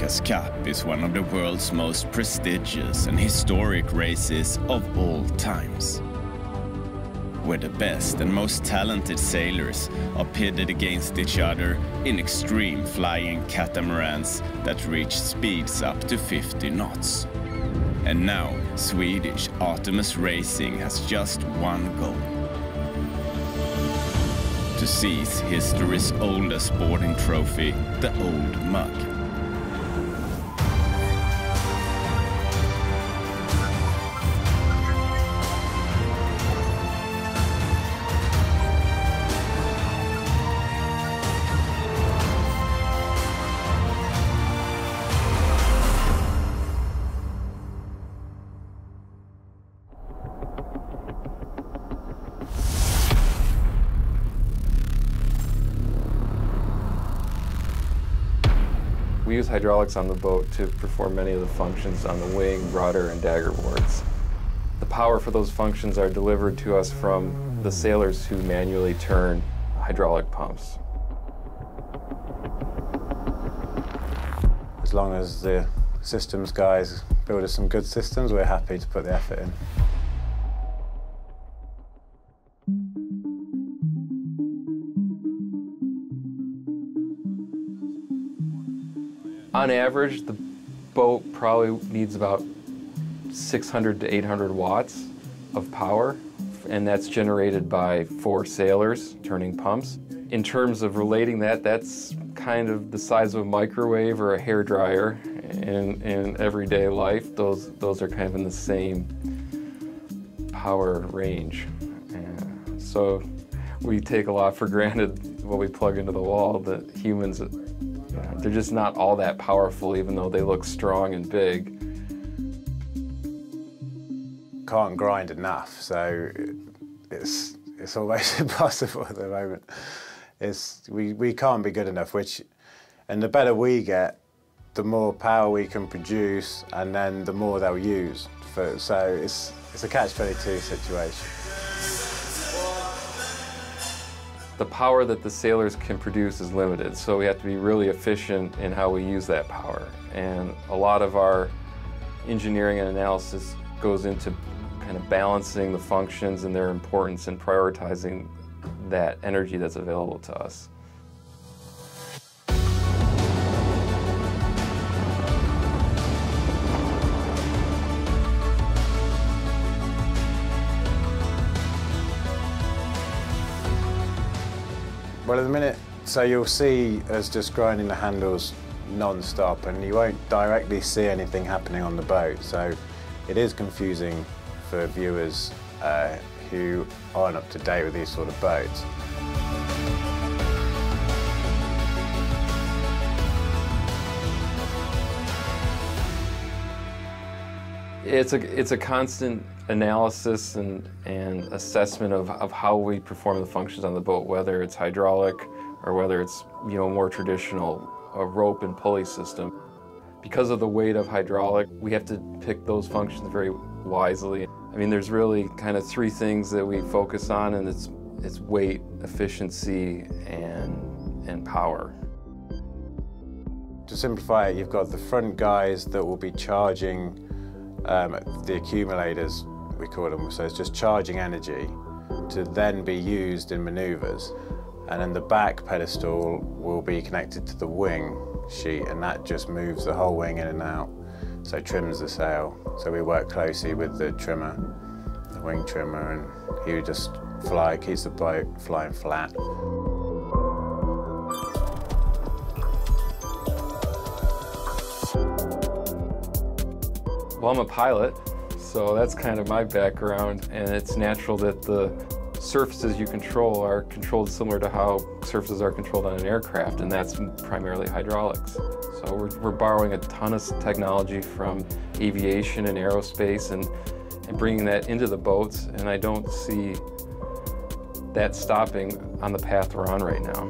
America's Cup is one of the world's most prestigious and historic races of all times, where the best and most talented sailors are pitted against each other in extreme flying catamarans that reach speeds up to 50 knots. And now, Swedish Artemis Racing has just one goal: to seize history's oldest sporting trophy, the Old Mug. We use hydraulics on the boat to perform many of the functions on the wing, rudder, and dagger boards. The power for those functions are delivered to us from the sailors who manually turn hydraulic pumps. As long as the systems guys build us some good systems, we're happy to put the effort in. On average, the boat probably needs about 600 to 800 watts of power, and that's generated by 4 sailors turning pumps. In terms of relating that, that's kind of the size of a microwave or a hairdryer in everyday life. Those are kind of in the same power range. So we take a lot for granted what we plug into the wall. The humans, they're just not all that powerful, even though they look strong and big. Can't grind enough, so it's almost impossible at the moment. We can't be good enough, and the better we get, the more power we can produce, and then the more they'll use. So it's a catch-22 situation. The power that the sailors can produce is limited, so we have to be really efficient in how we use that power. And a lot of our engineering and analysis goes into kind of balancing the functions and their importance and prioritizing that energy that's available to us. Well, at the minute, so you'll see us just grinding the handles non-stop, and you won't directly see anything happening on the boat. So it is confusing for viewers who aren't up to date with these sort of boats. It's a constant analysis and assessment of how we perform the functions on the boat, whether it's hydraulic or whether it's more traditional, a rope and pulley system. Because of the weight of hydraulic, we have to pick those functions very wisely. I mean, there's really kind of 3 things that we focus on, and it's weight, efficiency, and power. To simplify it, you've got the front guys that will be charging the accumulators, we call them, so it's just charging energy to then be used in maneuvers. And then the back pedestal will be connected to the wing sheet, and that just moves the whole wing in and out, so trims the sail. So we work closely with the trimmer, the wing trimmer, and he would just keeps the boat flying flat. Well, I'm a pilot, so that's kind of my background, and it's natural that the surfaces you control are controlled similar to how surfaces are controlled on an aircraft, and that's primarily hydraulics. So we're borrowing a ton of technology from aviation and aerospace and bringing that into the boats, and I don't see that stopping on the path we're on right now.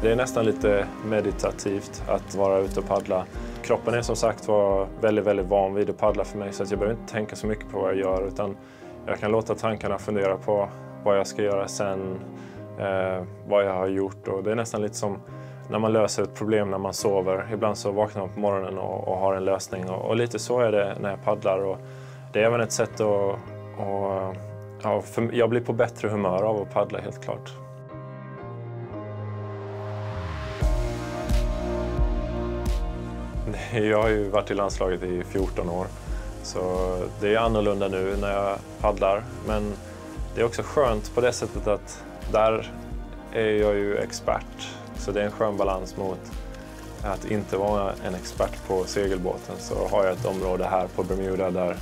Det är nästan lite meditativt att vara ute och paddla. Kroppen är som sagt var väldigt, väldigt van vid att paddla för mig, så att jag behöver inte tänka så mycket på vad jag gör, utan jag kan låta tankarna fundera på vad jag ska göra sen, vad jag har gjort. Och det är nästan lite som när man löser ett problem när man sover. Ibland så vaknar man på morgonen och har en lösning, och lite så är det när jag paddlar. Och det är även ett sätt jag blir på bättre humör av att paddla, helt klart. Jag har ju varit i landslaget i 14 år, så det är annorlunda nu när jag paddlar. Men det är också skönt på det sättet att där är jag ju expert. Så det är en skön balans mot att inte vara en expert på segelbåten. Så har jag ett område här på Bermuda där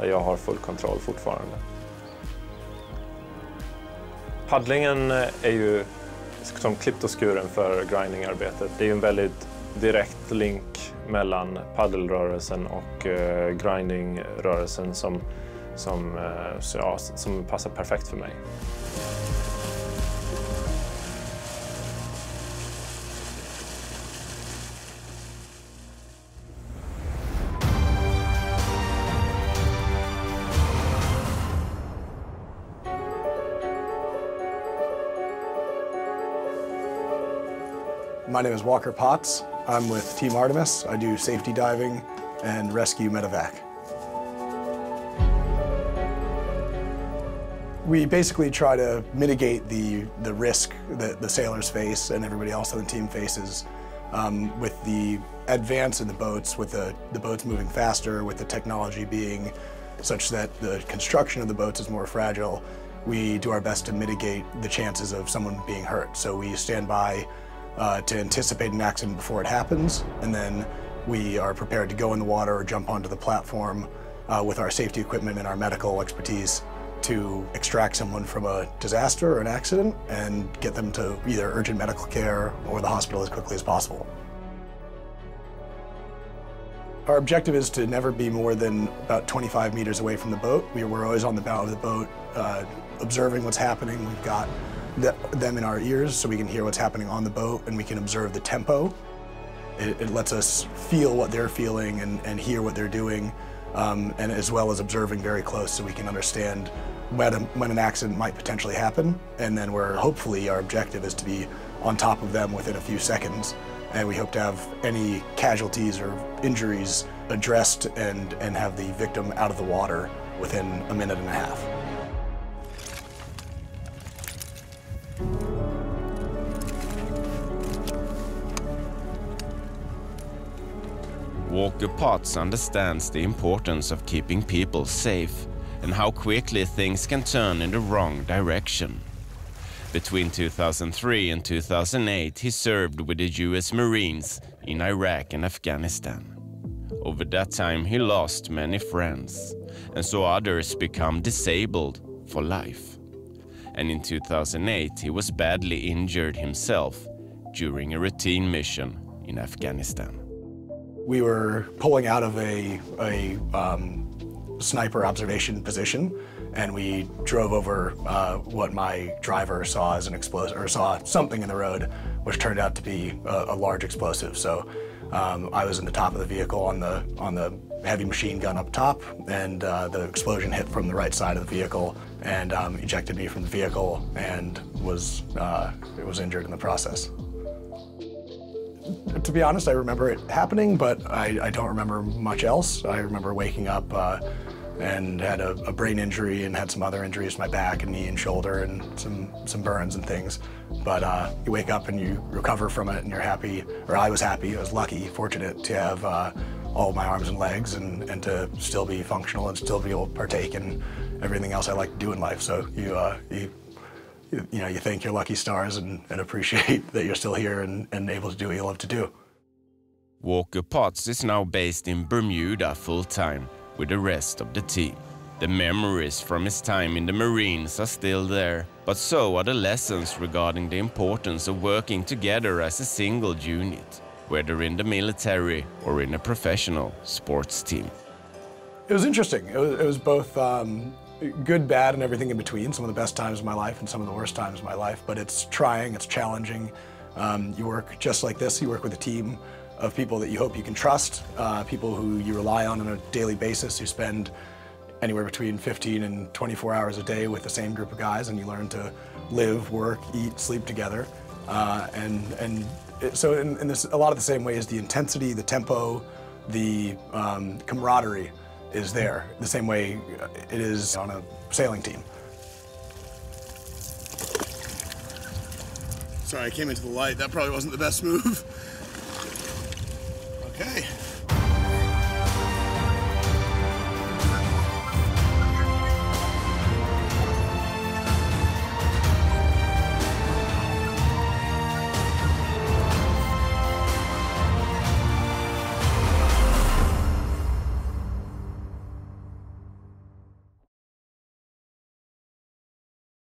jag har full kontroll fortfarande. Paddlingen är ju som klippt och skuren för grindingarbetet. Det är ju en väldigt direkt link mellan paddelrörelsen och grindingrörelsen som passar perfekt för mig. My name is Walker Potts. I'm with Team Artemis. I do safety diving and rescue medevac. We basically try to mitigate the risk that the sailors face and everybody else on the team faces with the advance in the boats, with the boats moving faster, with the technology being such that the construction of the boats is more fragile. We do our best to mitigate the chances of someone being hurt. So we stand by to anticipate an accident before it happens, and then we are prepared to go in the water or jump onto the platform with our safety equipment and our medical expertise to extract someone from a disaster or an accident and get them to either urgent medical care or the hospital as quickly as possible. Our objective is to never be more than about 25 meters away from the boat. We're always on the bow of the boat, observing what's happening. We've got them in our ears so we can hear what's happening on the boat, and we can observe the tempo. It lets us feel what they're feeling and hear what they're doing, and as well as observing very close so we can understand when an accident might potentially happen. And then hopefully our objective is to be on top of them within a few seconds, and we hope to have any casualties or injuries addressed and have the victim out of the water within a minute and a half. Walker Potts understands the importance of keeping people safe and how quickly things can turn in the wrong direction. Between 2003 and 2008, he served with the US Marines in Iraq and Afghanistan. Over that time, he lost many friends and saw others become disabled for life. And in 2008, he was badly injured himself during a routine mission in Afghanistan. We were pulling out of a sniper observation position, and we drove over what my driver saw as an explosive, or saw something in the road, which turned out to be a large explosive. So I was in the top of the vehicle on the heavy machine gun up top, and the explosion hit from the right side of the vehicle and ejected me from the vehicle, and was injured in the process. To be honest, I remember it happening, but I don't remember much else. I remember waking up and had a brain injury and had some other injuries to my back and knee and shoulder and some burns and things. But you wake up and you recover from it and you're happy, or I was happy, I was lucky, fortunate to have all of my arms and legs and to still be functional and still be able to partake in everything else I like to do in life. So you thank your lucky stars and appreciate that you're still here and able to do what you love to do. Walker Potts is now based in Bermuda full-time with the rest of the team. The memories from his time in the Marines are still there, but so are the lessons regarding the importance of working together as a single unit, whether in the military or in a professional sports team. It was interesting. It was both good, bad, and everything in between. Some of the best times of my life and some of the worst times of my life, but it's trying, it's challenging. You work just like this. You work with a team of people that you hope you can trust, people who you rely on a daily basis, who spend anywhere between 15 and 24 hours a day with the same group of guys, and you learn to live, work, eat, sleep together. So in this, a lot of the same ways, the intensity, the tempo, the camaraderie is there, the same way it is on a sailing team. Sorry, I came into the light. That probably wasn't the best move.